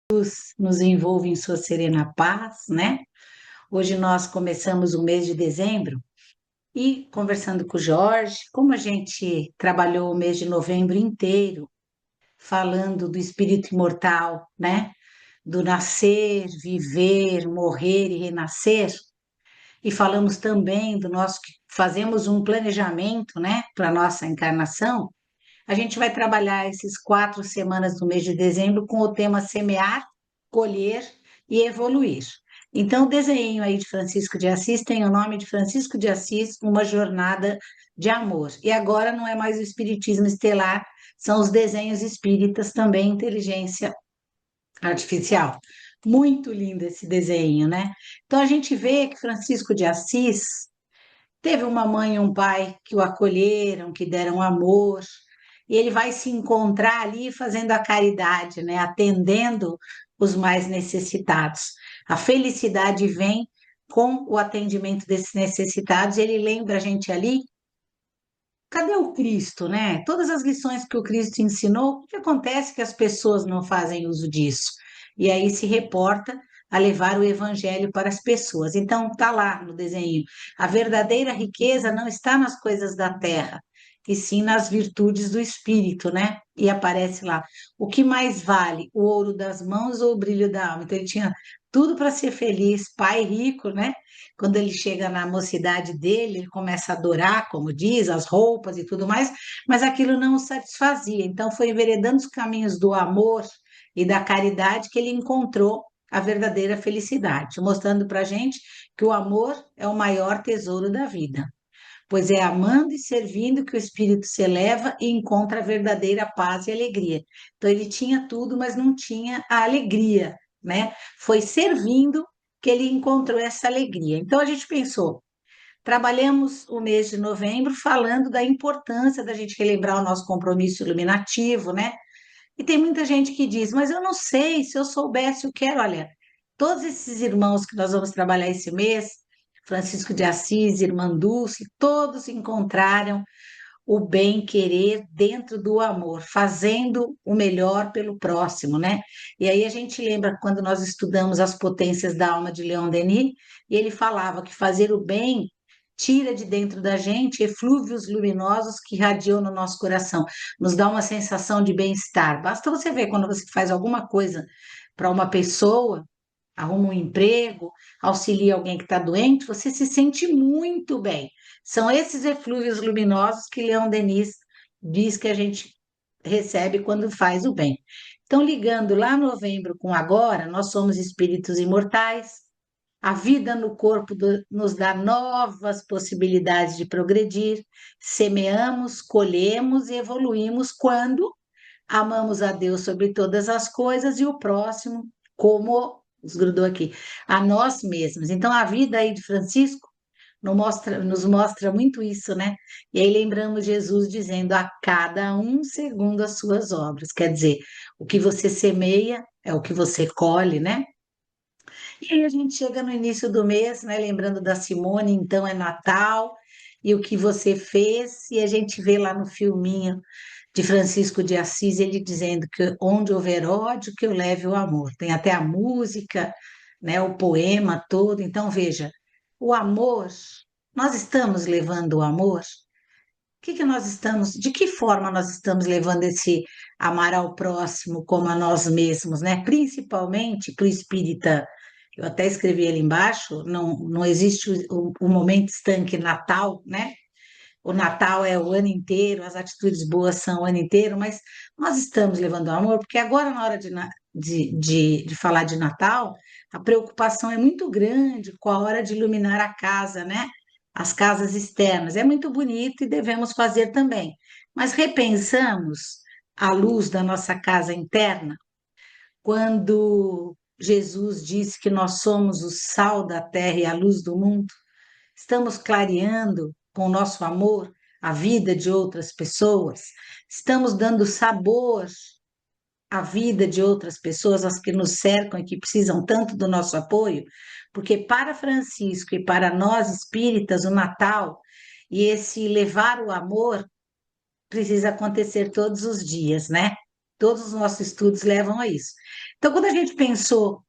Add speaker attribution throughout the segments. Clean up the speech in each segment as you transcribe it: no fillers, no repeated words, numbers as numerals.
Speaker 1: nos envolva em sua serena paz, né? Hoje nós começamos o mês de dezembro e conversando com o Jorge, como a gente trabalhou o mês de novembro inteiro falando do espírito imortal, né? Do nascer, viver, morrer e renascer, e falamos também do nosso fazemos um planejamento, né, para nossa encarnação. A gente vai trabalhar esses 4 semanas do mês de dezembro com o tema semear, colher e evoluir. Então, o desenho aí de Francisco de Assis tem o nome de Francisco de Assis, uma jornada de amor. E agora não é mais o espiritismo estelar, são os desenhos espíritas também, inteligência artificial. Muito lindo esse desenho, né? Então a gente vê que Francisco de Assis teve uma mãe e um pai que o acolheram, que deram amor, e ele vai se encontrar ali fazendo a caridade, né? Atendendo os mais necessitados. A felicidade vem com o atendimento desses necessitados, e ele lembra a gente ali, cadê o Cristo, né? Todas as lições que o Cristo ensinou, o que acontece que as pessoas não fazem uso disso? E aí se reporta a levar o evangelho para as pessoas. Então, tá lá no desenho. A verdadeira riqueza não está nas coisas da terra, e sim nas virtudes do espírito, né? E aparece lá. O que mais vale, o ouro das mãos ou o brilho da alma? Então, ele tinha tudo para ser feliz, pai rico, né? Quando ele chega na mocidade dele, ele começa a adorar, como diz, as roupas e tudo mais, mas aquilo não o satisfazia. Então, foi enveredando os caminhos do amor e da caridade que ele encontrou a verdadeira felicidade, mostrando para a gente que o amor é o maior tesouro da vida, pois é amando e servindo que o espírito se eleva e encontra a verdadeira paz e alegria. Então, ele tinha tudo, mas não tinha a alegria, né? Foi servindo que ele encontrou essa alegria. Então, a gente pensou, trabalhamos o mês de novembro falando da importância da gente relembrar o nosso compromisso iluminativo, né? E tem muita gente que diz, mas eu não sei se eu soubesse o que era. Olha, todos esses irmãos que nós vamos trabalhar esse mês, Francisco de Assis, Irmã Dulce, todos encontraram o bem querer dentro do amor, fazendo o melhor pelo próximo, né? E aí a gente lembra quando nós estudamos as potências da alma de Leon Denis, e ele falava que fazer o bem tira de dentro da gente eflúvios luminosos que irradiam no nosso coração, nos dá uma sensação de bem-estar. Basta você ver quando você faz alguma coisa para uma pessoa, arruma um emprego, auxilia alguém que está doente, você se sente muito bem. São esses eflúvios luminosos que Leon Denis diz que a gente recebe quando faz o bem. Então, ligando lá novembro com agora, nós somos espíritos imortais. A vida no corpo nos dá novas possibilidades de progredir. Semeamos, colhemos e evoluímos quando amamos a Deus sobre todas as coisas e o próximo, como desgrudou aqui, a nós mesmos. Então, a vida aí de Francisco nos mostra muito isso, né? E aí lembramos Jesus dizendo a cada um segundo as suas obras. Quer dizer, o que você semeia é o que você colhe, né? E aí a gente chega no início do mês, né? Lembrando da Simone, então é Natal, e o que você fez, e a gente vê lá no filminho de Francisco de Assis, ele dizendo que onde houver ódio, que eu leve o amor. Tem até a música, né, o poema todo. Então, veja, o amor, nós estamos levando o amor? Que nós estamos, de que forma nós estamos levando esse amar ao próximo como a nós mesmos, né? Principalmente para o espírita, eu até escrevi ali embaixo, não existe o momento estanque Natal, né? O Natal é o ano inteiro, as atitudes boas são o ano inteiro, mas nós estamos levando amor, porque agora, na hora de falar de Natal, a preocupação é muito grande com a hora de iluminar a casa, né? As casas externas. É muito bonito e devemos fazer também. Mas repensamos a luz da nossa casa interna, quando Jesus disse que nós somos o sal da terra e a luz do mundo. Estamos clareando com o nosso amor a vida de outras pessoas? Estamos dando sabor à vida de outras pessoas, as que nos cercam e que precisam tanto do nosso apoio? Porque para Francisco e para nós espíritas, o Natal e esse levar o amor precisa acontecer todos os dias, né? Todos os nossos estudos levam a isso. Então, quando a gente pensou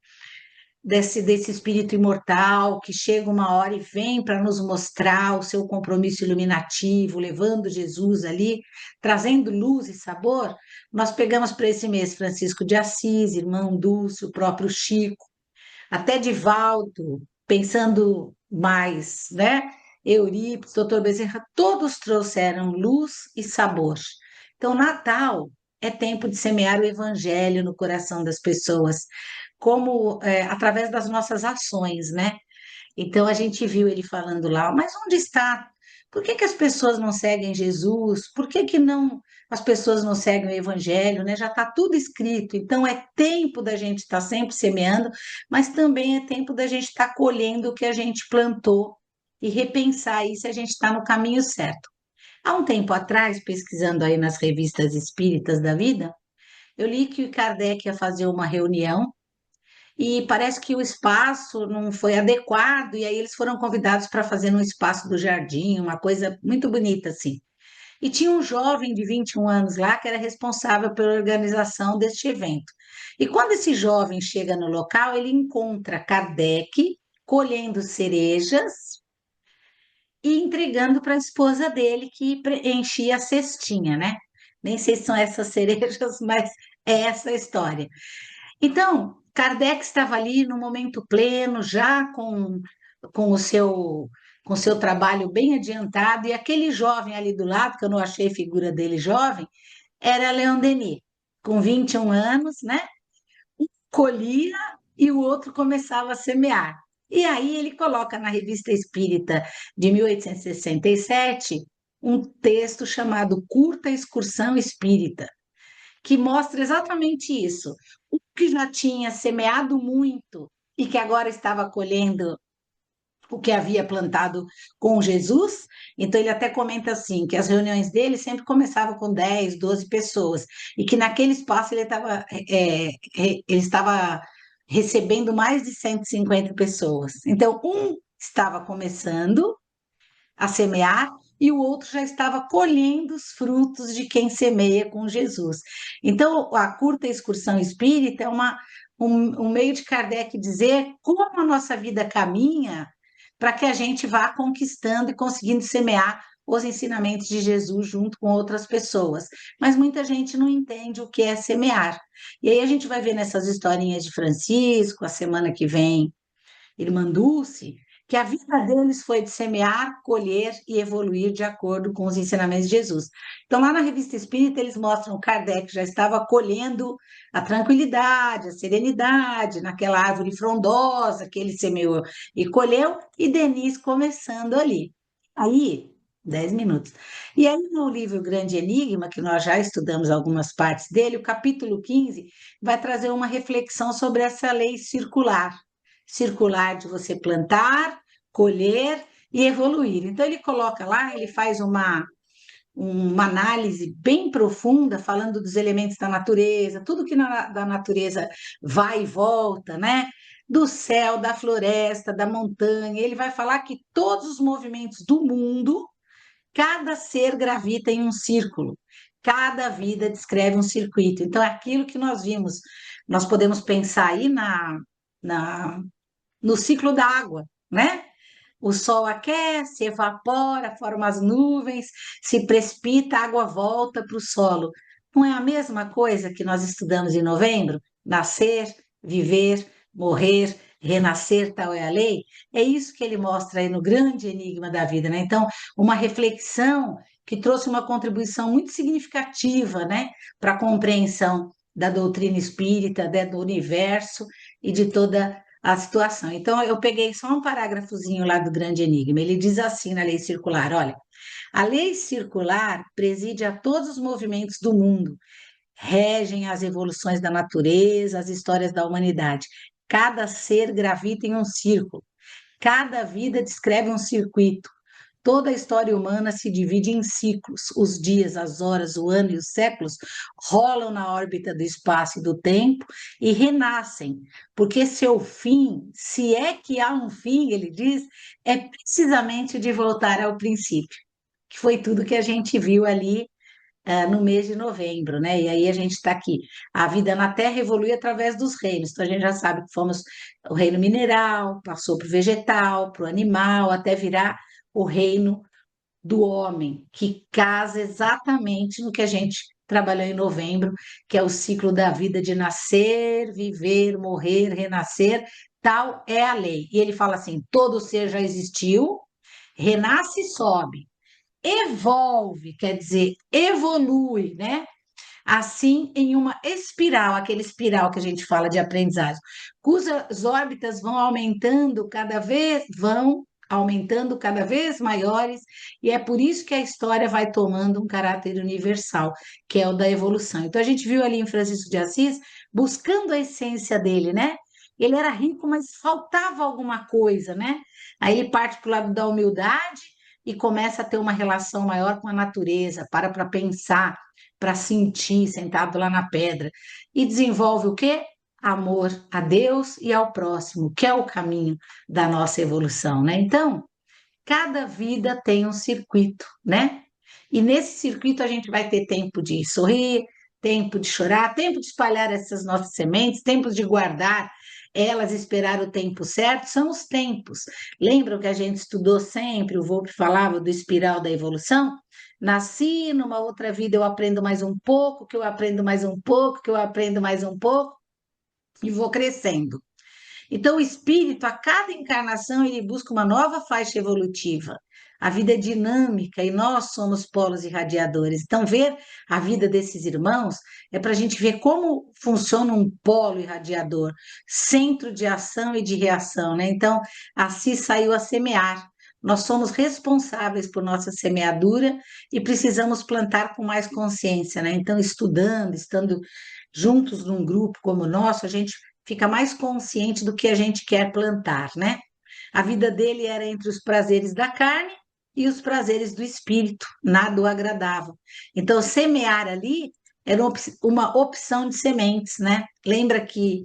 Speaker 1: desse espírito imortal que chega uma hora e vem para nos mostrar o seu compromisso iluminativo, levando Jesus ali, trazendo luz e sabor, nós pegamos para esse mês Francisco de Assis, irmão Dulce, o próprio Chico, até Divaldo, pensando mais, né? Eurípides, Doutor Bezerra, todos trouxeram luz e sabor. Então, Natal é tempo de semear o evangelho no coração das pessoas, como através das nossas ações, né? Então a gente viu ele falando lá, mas onde está? Por que que as pessoas não seguem Jesus? Por que que não as pessoas não seguem o Evangelho, né? Já está tudo escrito. Então é tempo da gente estar sempre semeando, mas também é tempo da gente estar colhendo o que a gente plantou e repensar aí se a gente está no caminho certo. Há um tempo atrás, pesquisando aí nas revistas espíritas da vida, eu li que o Kardec ia fazer uma reunião e parece que o espaço não foi adequado, e aí eles foram convidados para fazer no espaço do jardim, uma coisa muito bonita assim. E tinha um jovem de 21 anos lá que era responsável pela organização deste evento. E quando esse jovem chega no local, ele encontra Kardec colhendo cerejas e entregando para a esposa dele, que enchia a cestinha, né? Nem sei se são essas cerejas, mas é essa a história. Então, Kardec estava ali no momento pleno, já com o seu, com o seu trabalho bem adiantado, e aquele jovem ali do lado, que eu não achei figura dele jovem, era Leon Denis, com 21 anos, né? Colhia e o outro começava a semear. E aí ele coloca na Revista Espírita de 1867 um texto chamado Curta Excursão Espírita, que mostra exatamente isso. O que já tinha semeado muito e que agora estava colhendo o que havia plantado com Jesus. Então, ele até comenta assim, que as reuniões dele sempre começavam com 10, 12 pessoas, e que naquele espaço ele estava recebendo mais de 150 pessoas. Então, um estava começando a semear e o outro já estava colhendo os frutos de quem semeia com Jesus. Então, a curta excursão espírita é um meio de Kardec dizer como a nossa vida caminha para que a gente vá conquistando e conseguindo semear os ensinamentos de Jesus junto com outras pessoas. Mas muita gente não entende o que é semear. E aí a gente vai ver nessas historinhas de Francisco, a semana que vem, Irmã Dulce, que a vida deles foi de semear, colher e evoluir de acordo com os ensinamentos de Jesus. Então, lá na Revista Espírita, eles mostram que Kardec já estava colhendo a tranquilidade, a serenidade, naquela árvore frondosa que ele semeou e colheu, e Denis começando ali. Aí, 10 minutos. E aí, no livro Grande Enigma, que nós já estudamos algumas partes dele, o capítulo 15 vai trazer uma reflexão sobre essa lei circular de você plantar, colher e evoluir. Então, ele coloca lá, ele faz uma análise bem profunda, falando dos elementos da natureza, tudo que da natureza vai e volta, né? Do céu, da floresta, da montanha. Ele vai falar que todos os movimentos do mundo, cada ser gravita em um círculo. Cada vida descreve um circuito. Então, é aquilo que nós vimos. Nós podemos pensar aí na no ciclo da água, né? O sol aquece, evapora, forma as nuvens, se precipita, a água volta para o solo. Não é a mesma coisa que nós estudamos em novembro? Nascer, viver, morrer, renascer, tal é a lei? É isso que ele mostra aí no grande enigma da vida, né? Então, uma reflexão que trouxe uma contribuição muito significativa, né, para a compreensão da doutrina espírita, né, do universo e de toda a situação. Então, eu peguei só um parágrafozinho lá do Grande Enigma. Ele diz assim na lei circular: olha, a lei circular preside a todos os movimentos do mundo, regem as evoluções da natureza, as histórias da humanidade. Cada ser gravita em um círculo, cada vida descreve um circuito. Toda a história humana se divide em ciclos. Os dias, as horas, o ano e os séculos rolam na órbita do espaço e do tempo e renascem, porque seu fim, se é que há um fim, ele diz, é precisamente de voltar ao princípio, que foi tudo que a gente viu ali no mês de novembro, né? E aí a gente está aqui. A vida na Terra evolui através dos reinos. Então a gente já sabe que fomos o reino mineral, passou para o vegetal, para o animal, até virar o reino do homem, que casa exatamente no que a gente trabalhou em novembro, que é o ciclo da vida de nascer, viver, morrer, renascer. Tal é a lei. E ele fala assim: todo ser já existiu, renasce e sobe, evolve, quer dizer, evolui, né? Assim, em uma espiral, aquele espiral que a gente fala de aprendizagem, cujas órbitas vão aumentando cada vez maiores, e é por isso que a história vai tomando um caráter universal, que é o da evolução. Então, a gente viu ali em Francisco de Assis, buscando a essência dele, né? Ele era rico, mas faltava alguma coisa, né? Aí ele parte para o lado da humildade e começa a ter uma relação maior com a natureza, para pensar, para sentir, sentado lá na pedra, e desenvolve o quê? Amor a Deus e ao próximo, que é o caminho da nossa evolução, né? Então, cada vida tem um circuito, né? E nesse circuito a gente vai ter tempo de sorrir, tempo de chorar, tempo de espalhar essas nossas sementes, tempo de guardar elas, esperar o tempo certo, são os tempos. Lembram que a gente estudou sempre, o Volpe falava do espiral da evolução? Nasci, numa outra vida eu aprendo mais um pouco, que eu aprendo mais um pouco, que eu aprendo mais um pouco, e vou crescendo. Então, o espírito, a cada encarnação, ele busca uma nova faixa evolutiva. A vida é dinâmica e nós somos polos irradiadores. Então, ver a vida desses irmãos é para a gente ver como funciona um polo irradiador, centro de ação e de reação, né? Então, assim saiu a semear. Nós somos responsáveis por nossa semeadura e precisamos plantar com mais consciência, né? Então, estudando, estando juntos num grupo como o nosso, a gente fica mais consciente do que a gente quer plantar, né? A vida dele era entre os prazeres da carne e os prazeres do espírito, nada o agradava. Então, semear ali era uma opção de sementes, né? Lembra que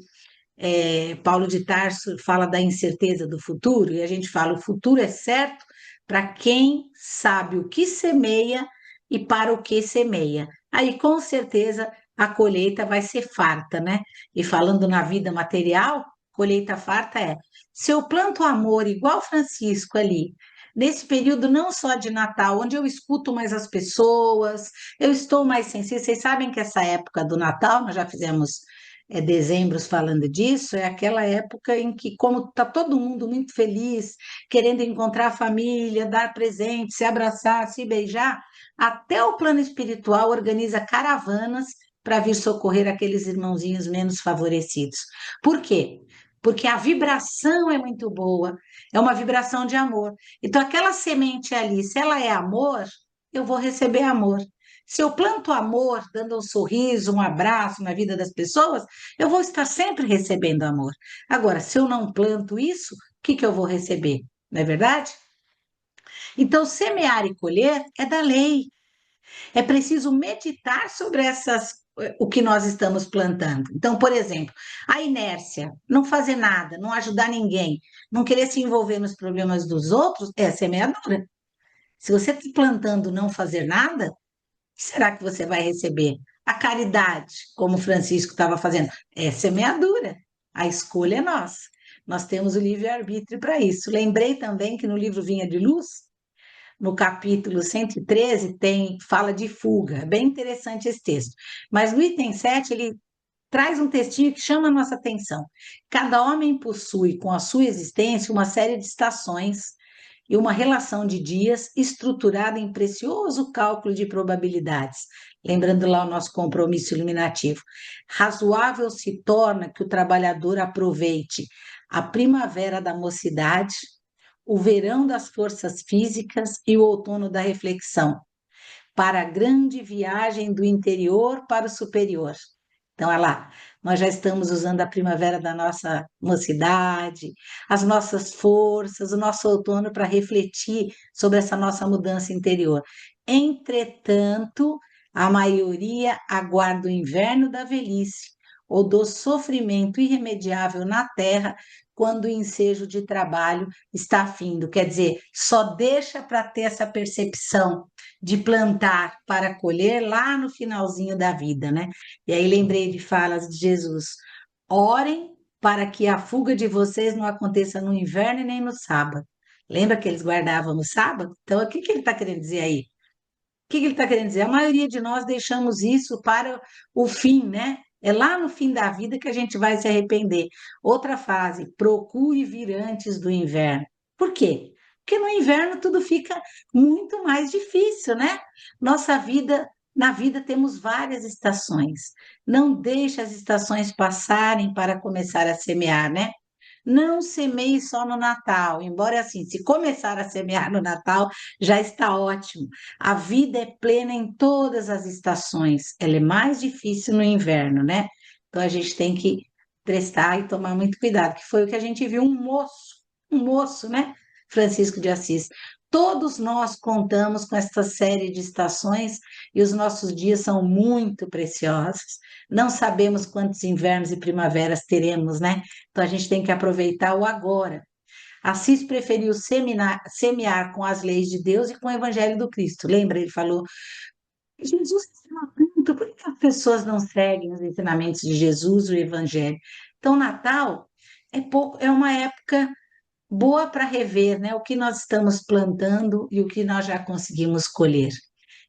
Speaker 1: Paulo de Tarso fala da incerteza do futuro, e a gente fala: o futuro é certo para quem sabe o que semeia e para o que semeia. Aí, com certeza, a colheita vai ser farta, né? E falando na vida material, colheita farta é: se eu planto amor igual Francisco ali, nesse período não só de Natal, onde eu escuto mais as pessoas, eu estou mais sensível. Vocês sabem que essa época do Natal, nós já fizemos dezembros falando disso, é aquela época em que, como está todo mundo muito feliz, querendo encontrar a família, dar presente, se abraçar, se beijar, até o plano espiritual organiza caravanas para vir socorrer aqueles irmãozinhos menos favorecidos. Por quê? Porque a vibração é muito boa, é uma vibração de amor. Então, aquela semente ali, se ela é amor, eu vou receber amor. Se eu planto amor, dando um sorriso, um abraço na vida das pessoas, eu vou estar sempre recebendo amor. Agora, se eu não planto isso, o que eu vou receber? Não é verdade? Então, semear e colher é da lei. É preciso meditar sobre o que nós estamos plantando. Então, por exemplo, a inércia, não fazer nada, não ajudar ninguém, não querer se envolver nos problemas dos outros, é semeadura. Se você está plantando não fazer nada, será que você vai receber? A caridade, como o Francisco estava fazendo, é semeadura. A escolha é nossa. Nós temos o livre-arbítrio para isso. Lembrei também que no livro Vinha de Luz, no capítulo 113, fala de fuga. É bem interessante esse texto. Mas no item 7, ele traz um textinho que chama a nossa atenção. Cada homem possui, com a sua existência, uma série de estações e uma relação de dias estruturada em precioso cálculo de probabilidades. Lembrando lá o nosso compromisso iluminativo. Razoável se torna que o trabalhador aproveite a primavera da mocidade, o verão das forças físicas e o outono da reflexão, para a grande viagem do interior para o superior. Então, olha lá, nós já estamos usando a primavera da nossa mocidade, as nossas forças, o nosso outono para refletir sobre essa nossa mudança interior. Entretanto, a maioria aguarda o inverno da velhice ou do sofrimento irremediável na terra quando o ensejo de trabalho está findo. Quer dizer, só deixa para ter essa percepção de plantar para colher lá no finalzinho da vida, né? E aí lembrei de falas de Jesus: orem para que a fuga de vocês não aconteça no inverno e nem no sábado. Lembra que eles guardavam no sábado? Então, o que que ele está querendo dizer aí? Que ele está querendo dizer? A maioria de nós deixamos isso para o fim, né? É lá no fim da vida que a gente vai se arrepender. Outra frase: procure vir antes do inverno. Por quê? Porque no inverno tudo fica muito mais difícil, né? Nossa vida, na vida temos várias estações. Não deixe as estações passarem para começar a semear, né? Não semeie só no Natal, embora assim, se começar a semear no Natal, já está ótimo. A vida é plena em todas as estações, ela é mais difícil no inverno, né? Então a gente tem que prestar e tomar muito cuidado, que foi o que a gente viu um moço, né? Francisco de Assis. Todos nós contamos com esta série de estações e os nossos dias são muito preciosos. Não sabemos quantos invernos e primaveras teremos, né? Então a gente tem que aproveitar o agora. Assis preferiu semear com as leis de Deus e com o evangelho do Cristo. Lembra? Ele falou: Jesus ensina tanto, por que as pessoas não seguem os ensinamentos de Jesus, o evangelho? Então, Natal é uma época boa para rever, né? O que nós estamos plantando e o que nós já conseguimos colher.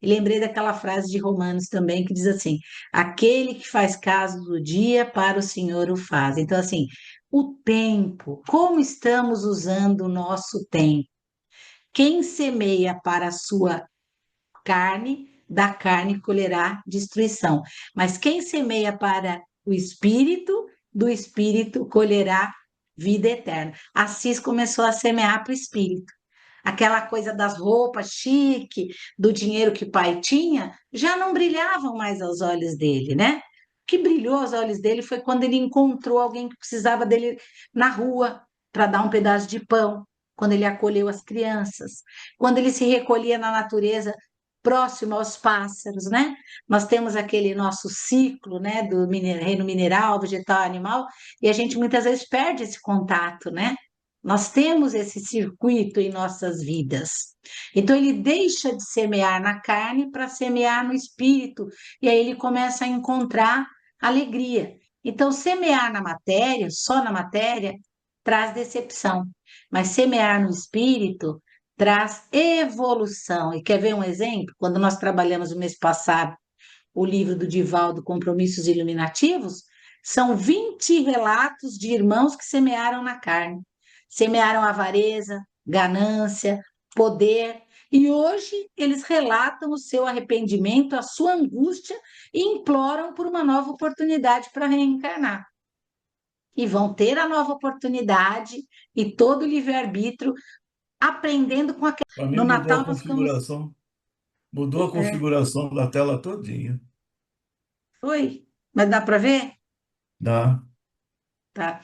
Speaker 1: E lembrei daquela frase de Romanos também que diz assim: aquele que faz caso do dia, para o Senhor o faz. Então, assim, o tempo, como estamos usando o nosso tempo? Quem semeia para a sua carne, da carne colherá destruição. Mas quem semeia para o espírito, do espírito colherá vida eterna. Assis começou a semear para o espírito. Aquela coisa das roupas chique, do dinheiro que o pai tinha, já não brilhavam mais aos olhos dele, né? O que brilhou aos olhos dele foi quando ele encontrou alguém que precisava dele na rua para dar um pedaço de pão, quando ele acolheu as crianças, quando ele se recolhia na natureza próximo aos pássaros, né? Nós temos aquele nosso ciclo, né, do reino mineral, vegetal, animal, e a gente muitas vezes perde esse contato, né? Nós temos esse circuito em nossas vidas. Então ele deixa de semear na carne para semear no espírito, e aí ele começa a encontrar alegria. Então, semear na matéria, só na matéria, traz decepção, mas semear no espírito traz evolução. E quer ver um exemplo? Quando nós trabalhamos no mês passado o livro do Divaldo, Compromissos Iluminativos, são 20 relatos de irmãos que semearam na carne. Semearam avareza, ganância, poder, e hoje eles relatam o seu arrependimento, a sua angústia e imploram por uma nova oportunidade para reencarnar. E vão ter a nova oportunidade e todo o livre-arbítrio aprendendo com aquela.
Speaker 2: Para mim
Speaker 1: No Natal nós ficamos.
Speaker 2: mudou a
Speaker 1: É,
Speaker 2: configuração da tela todinha.
Speaker 1: foi, mas dá para ver?
Speaker 2: Dá.
Speaker 1: Tá.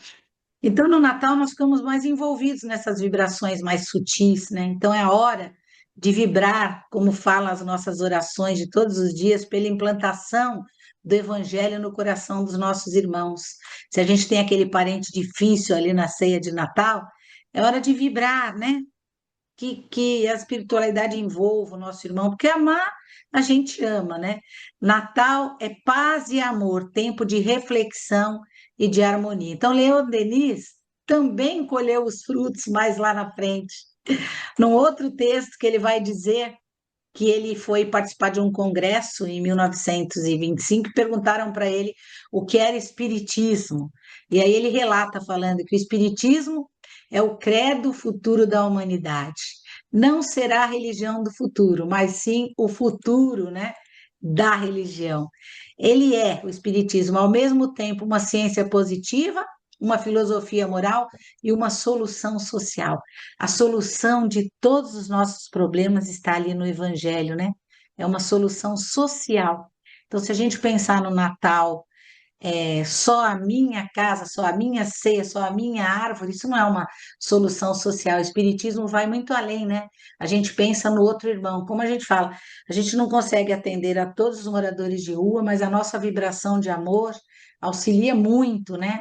Speaker 1: Então, no Natal, nós ficamos mais envolvidos nessas vibrações mais sutis, né? Então, é a hora de vibrar, como falam as nossas orações de todos os dias, pela implantação do Evangelho no coração dos nossos irmãos. Se a gente tem aquele parente difícil ali na ceia de Natal, é hora de vibrar, né? Que a espiritualidade envolva o nosso irmão, porque amar a gente ama, né? Natal é paz e amor, tempo de reflexão e de harmonia. Então, Leon Denis também colheu os frutos mais lá na frente. Num outro texto que ele vai dizer que ele foi participar de um congresso em 1925, e perguntaram para ele o que era espiritismo. E aí ele relata falando que o espiritismo é o credo futuro da humanidade. Não será a religião do futuro, mas sim o futuro, né, da religião. Ele é, o espiritismo, ao mesmo tempo uma ciência positiva, uma filosofia moral e uma solução social. A solução de todos os nossos problemas está ali no Evangelho, né? É uma solução social. Então, se a gente pensar no Natal, só a minha casa, só a minha ceia, só a minha árvore, isso não é uma solução social. O Espiritismo vai muito além, né? A gente pensa no outro irmão. Como a gente fala, a gente não consegue atender a todos os moradores de rua, mas a nossa vibração de amor auxilia muito, né?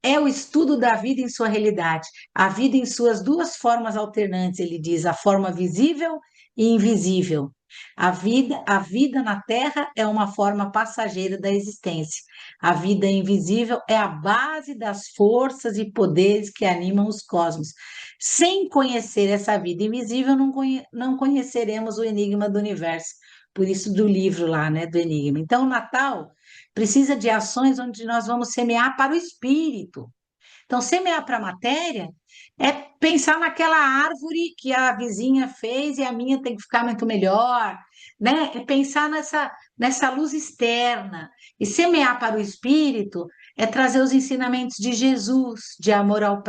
Speaker 1: É o estudo da vida em sua realidade, a vida em suas duas formas alternantes, ele diz, a forma visível e invisível. A vida na Terra é uma forma passageira da existência. A vida invisível é a base das forças e poderes que animam os cosmos. Sem conhecer essa vida invisível, não conheceremos o enigma do universo. Por isso, do livro lá, né, do Enigma. Então, o Natal precisa de ações onde nós vamos semear para o espírito. Então, semear para a matéria é pensar naquela árvore que a vizinha fez e a minha tem que ficar muito melhor, né? É pensar nessa luz externa. E semear para o espírito é trazer os ensinamentos de Jesus, de amor ao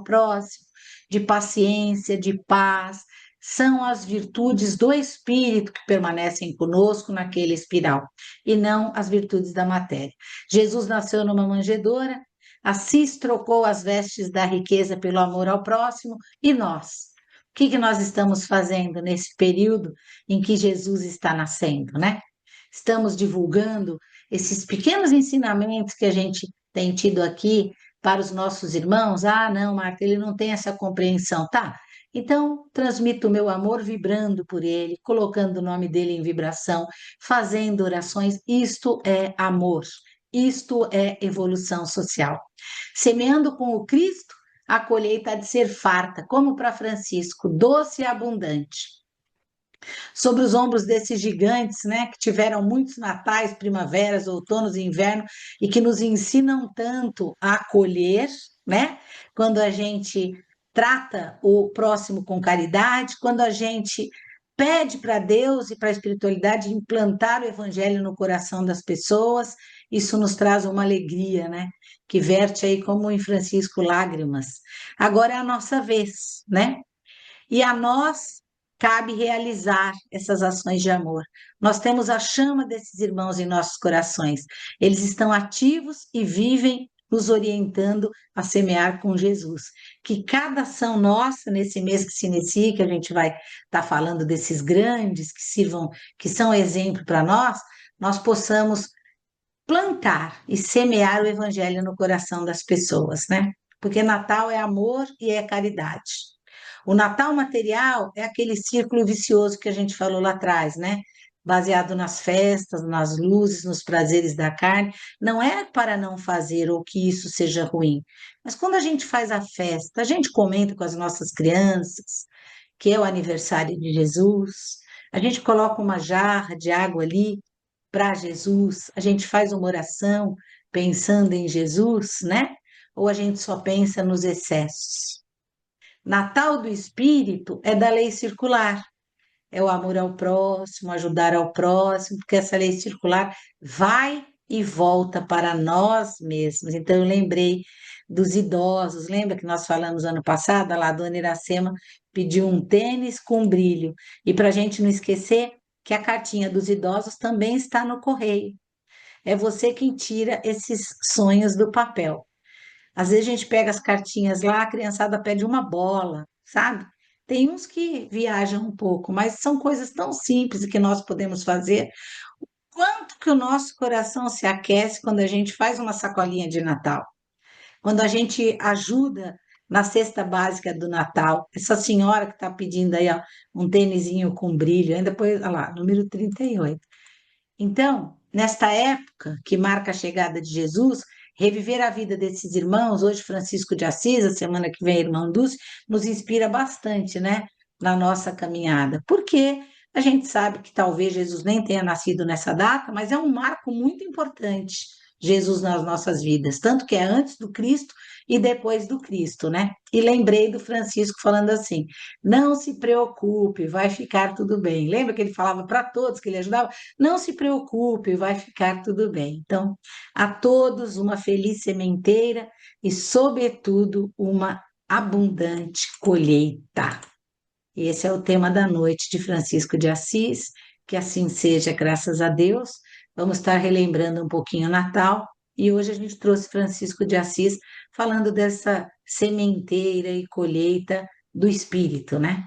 Speaker 1: próximo, de paciência, de paz. São as virtudes do espírito que permanecem conosco naquele espiral, e não as virtudes da matéria. Jesus nasceu numa manjedoura. Assis trocou as vestes da riqueza pelo amor ao próximo, e nós? O que que nós estamos fazendo nesse período em que Jesus está nascendo, né? Estamos divulgando esses pequenos ensinamentos que a gente tem tido aqui para os nossos irmãos. Ah, não, Marta, ele não tem essa compreensão. Tá. Então, transmito o meu amor vibrando por ele, colocando o nome dele em vibração, fazendo orações. Isto é amor. Isto é evolução social. Semeando com o Cristo, a colheita há de ser farta, como para Francisco, doce e abundante. Sobre os ombros desses gigantes, né, que tiveram muitos natais, primaveras, outonos e inverno, e que nos ensinam tanto a acolher, né, quando a gente trata o próximo com caridade, quando a gente pede para Deus e para a espiritualidade implantar o evangelho no coração das pessoas, isso nos traz uma alegria, né? Que verte aí como em Francisco lágrimas. Agora é a nossa vez, né? E a nós cabe realizar essas ações de amor. Nós temos a chama desses irmãos em nossos corações. Eles estão ativos e vivem nos orientando a semear com Jesus. Que cada ação nossa, nesse mês que se inicia, que a gente vai estar falando desses grandes que sirvam, que são exemplo para nós possamos plantar e semear o evangelho no coração das pessoas, né? Porque Natal é amor e é caridade. O Natal material é aquele círculo vicioso que a gente falou lá atrás, né? Baseado nas festas, nas luzes, nos prazeres da carne. Não é para não fazer ou que isso seja ruim, mas quando a gente faz a festa, a gente comenta com as nossas crianças que é o aniversário de Jesus, a gente coloca uma jarra de água ali para Jesus, a gente faz uma oração pensando em Jesus, né? Ou a gente só pensa nos excessos? Natal do Espírito é da lei circular, é o amor ao próximo, ajudar ao próximo, porque essa lei circular vai e volta para nós mesmos. Então, eu lembrei dos idosos, lembra que nós falamos ano passado, lá a dona Iracema pediu um tênis com brilho, e para a gente não esquecer que a cartinha dos idosos também está no correio. É você quem tira esses sonhos do papel. Às vezes a gente pega as cartinhas lá, a criançada pede uma bola, sabe? Tem uns que viajam um pouco, mas são coisas tão simples que nós podemos fazer. Quanto que o nosso coração se aquece quando a gente faz uma sacolinha de Natal? Quando a gente ajuda na cesta básica do Natal, essa senhora que está pedindo aí, ó, um tênisinho com brilho, ainda depois, olha lá, número 38. Então, nesta época que marca a chegada de Jesus, reviver a vida desses irmãos, hoje Francisco de Assis, a semana que vem irmão Dulce, nos inspira bastante, né, na nossa caminhada. Porque a gente sabe que talvez Jesus nem tenha nascido nessa data, mas é um marco muito importante, Jesus nas nossas vidas, tanto que é antes do Cristo e depois do Cristo, né? E lembrei do Francisco falando assim: não se preocupe, vai ficar tudo bem. Lembra que ele falava para todos que ele ajudava? Não se preocupe, vai ficar tudo bem. Então, a todos uma feliz sementeira e, sobretudo, uma abundante colheita. Esse é o tema da noite de Francisco de Assis. Que assim seja, graças a Deus. Vamos estar relembrando um pouquinho o Natal. E hoje a gente trouxe Francisco de Assis falando dessa sementeira e colheita do Espírito, né?